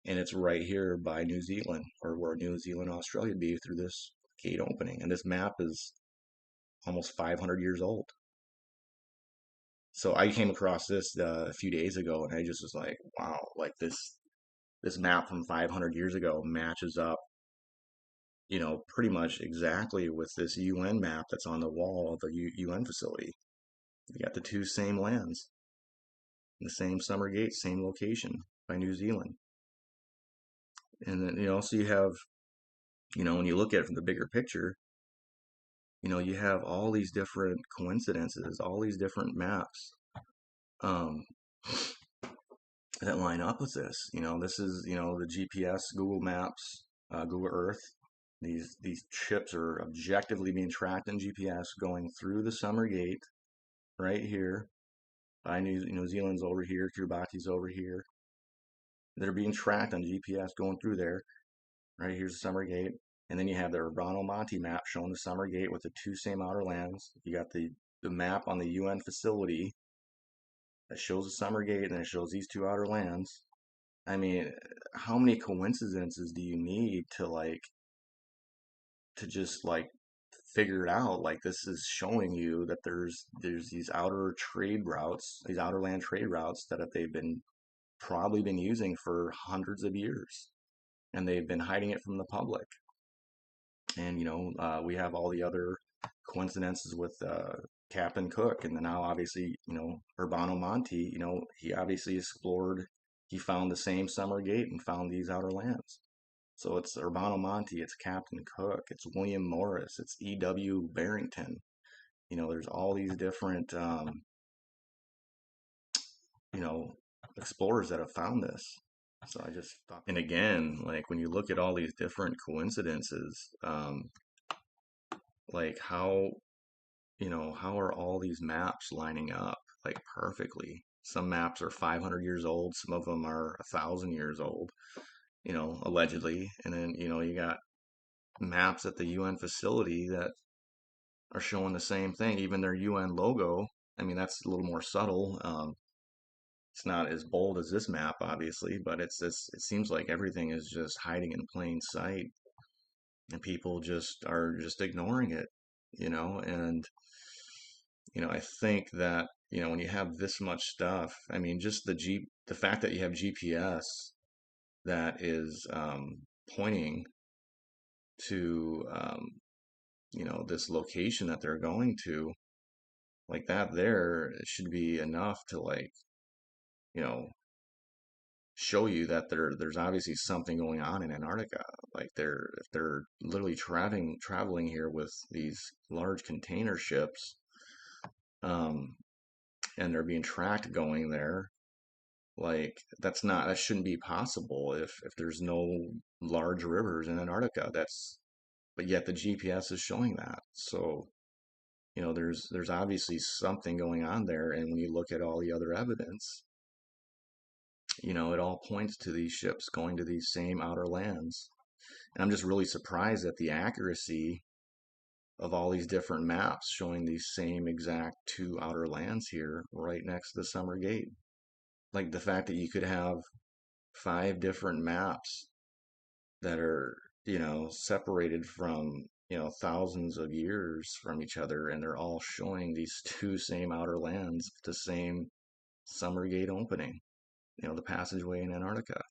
and it's right here by New Zealand, or where New Zealand, Australia would be through this gate opening, and this map is almost 500 years old. So I came across this a few days ago, and I just was like, wow, like this map from 500 years ago matches up, pretty much exactly with this UN map that's on the wall of the UN facility. You got the two same lands, the same summer gate, same location by New Zealand. And then, so you have, when you look at it from the bigger picture, you have all these different coincidences, all these different maps um, that line up with this. This is, the GPS, Google Maps, Google Earth. These ships are objectively being tracked in GPS going through the summer gate right here. By New Zealand's over here, Kiribati's over here. They're being tracked on GPS going through there. Right here's the summer gate. And then you have the Urbano-Monti map showing the summer gate with the two same outer lands. You got the map on the UN facility that shows the summer gate, and then it shows these two outer lands. I mean, how many coincidences do you need to just figure it out? Like, this is showing you that there's these outer trade routes, these outer land trade routes that they've probably been using for hundreds of years, and they've been hiding it from the public. And we have all the other coincidences with Captain Cook, and then now obviously Urbano-Monti, he obviously explored, he found the same summer gate and found these outer lands. So it's Urbano-Monti, it's Captain Cook, it's William Morris, it's E.W. Barrington. There's all these different explorers that have found this. So I just thought, and again, like when you look at all these different coincidences, like how are all these maps lining up like perfectly? Some maps are 500 years old, some of them are 1,000 years old, allegedly. And then, you got maps at the UN facility that are showing the same thing, even their UN logo. I mean, that's a little more subtle. It's not as bold as this map, obviously, but it seems like everything is just hiding in plain sight, and people just are just ignoring it, and I think that when you have this much stuff, I mean, just the fact that you have GPS that is pointing to this location that they're going to, like that there, it should be enough to you know show you that there's obviously something going on in Antarctica. Like if they're literally traveling here with these large container ships, and they're being tracked going there, like that shouldn't be possible if there's no large rivers in Antarctica. But yet the GPS is showing that. So there's obviously something going on there, and when you look at all the other evidence, it all points to these ships going to these same outer lands. And I'm just really surprised at the accuracy of all these different maps showing these same exact two outer lands here right next to the summer gate. Like the fact that you could have 5 different maps that are, separated from, thousands of years from each other, and they're all showing these two same outer lands, the same summer gate opening, the passageway in Antarctica.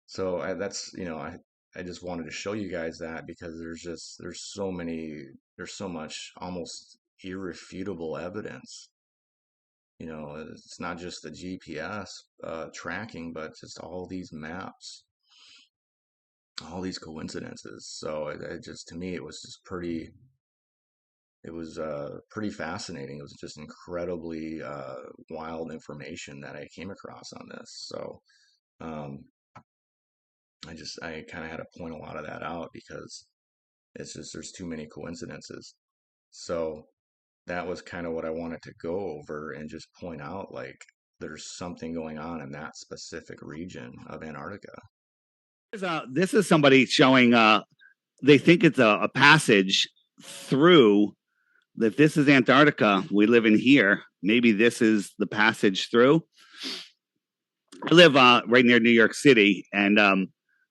So I just wanted to show you guys that, because there's so much almost irrefutable evidence. It's not just the GPS tracking, but just all these maps, all these coincidences. So it just, to me, it was just pretty fascinating. It was just incredibly wild information that I came across on this. So um, I kind of had to point a lot of that out, because it's just, there's too many coincidences. So that was kind of what I wanted to go over and just point out, like, there's something going on in that specific region of Antarctica.
This is somebody showing. They think it's a passage through. If this is Antarctica, we live in here. Maybe this is the passage through. I live right near New York City, and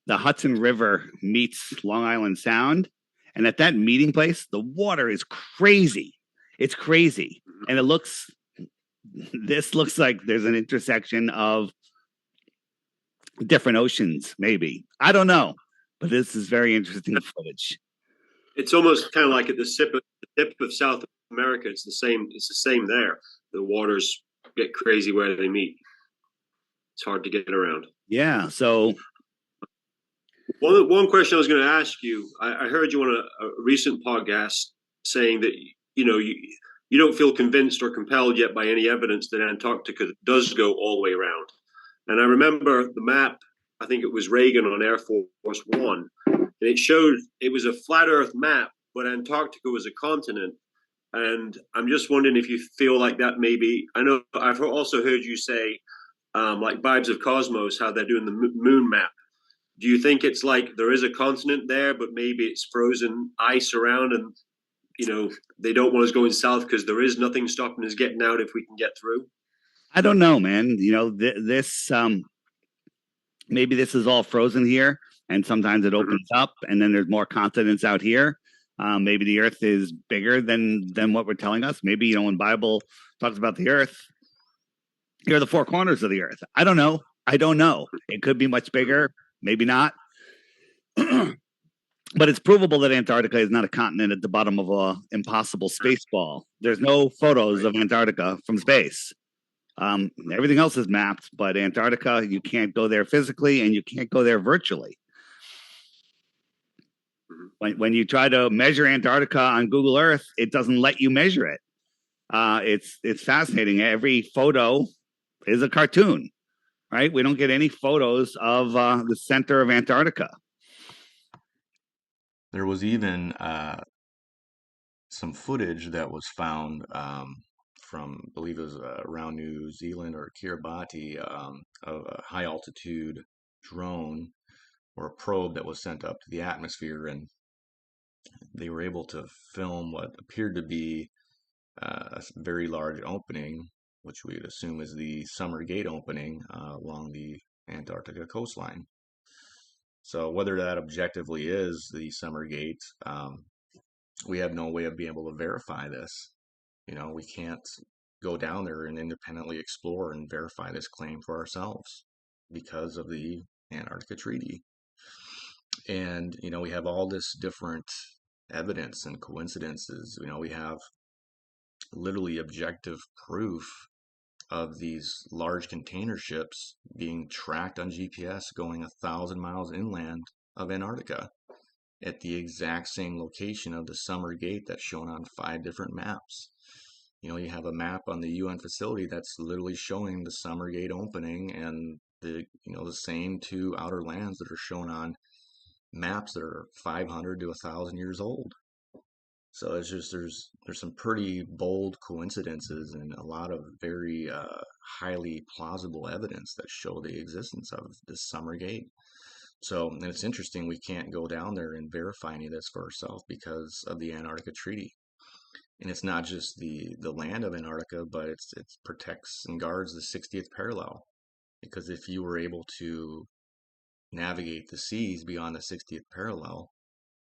the Hudson River meets Long Island Sound. And at that meeting place, the water is crazy. It's crazy. And this looks like there's an intersection of different oceans, maybe. I don't know. But this is very interesting footage.
It's almost kind of like at the tip of South America. It's the same there. The waters get crazy where they meet. It's hard to get around.
Yeah. So
one question I was going to ask you, I heard you on a recent podcast saying that you don't feel convinced or compelled yet by any evidence that Antarctica does go all the way around. And I remember the map. I think it was Reagan on Air Force One, and it showed it was a flat Earth map, but Antarctica was a continent. And I'm just wondering if you feel like that maybe. I know I've also heard you say, like Vibes of Cosmos, how they're doing the moon map. Do you think it's like there is a continent there, but maybe it's frozen ice around, and they don't want us going south because there is nothing stopping us getting out if we can get through?
I don't know, man. This maybe this is all frozen here, and sometimes it opens up, and then there's more continents out here. Maybe the Earth is bigger than what we're telling us. Maybe when the Bible talks about the Earth, here are the four corners of the Earth. I don't know. It could be much bigger, maybe not. But it's provable that Antarctica is not a continent at the bottom of a impossible space ball. There's no photos of Antarctica from space. Everything else is mapped, but Antarctica, you can't go there physically, and you can't go there virtually. When you try to measure Antarctica on Google Earth, it doesn't let you measure it. It's fascinating. Every photo is a cartoon, right? We don't get any photos of the center of Antarctica.
There was even some footage that was found from, I believe it was around New Zealand or Kiribati, of a high altitude drone or a probe that was sent up to the atmosphere, and they were able to film what appeared to be a very large opening, which we'd assume is the Summer Gate opening along the Antarctica coastline. So whether that objectively is the Summer Gate, we have no way of being able to verify this. We can't go down there and independently explore and verify this claim for ourselves because of the Antarctica Treaty. And, we have all this different evidence and coincidences. We have literally objective proof of these large container ships being tracked on GPS going 1,000 miles inland of Antarctica at the exact same location of the Summer Gate that's shown on 5 different maps. You have a map on the UN facility that's literally showing the Summer Gate opening and the same 2 outer lands that are shown on maps that are 500 to 1,000 years old. So it's just there's some pretty bold coincidences and a lot of very highly plausible evidence that show the existence of this Summer Gate. So, and it's interesting, we can't go down there and verify any of this for ourselves because of the Antarctica Treaty. And it's not just the land of Antarctica, but it protects and guards the 60th parallel. Because if you were able to navigate the seas beyond the 60th parallel,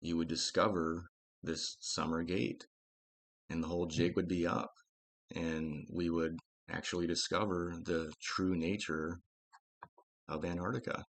you would discover this Summer Gate, and the whole jig would be up, and we would actually discover the true nature of Antarctica.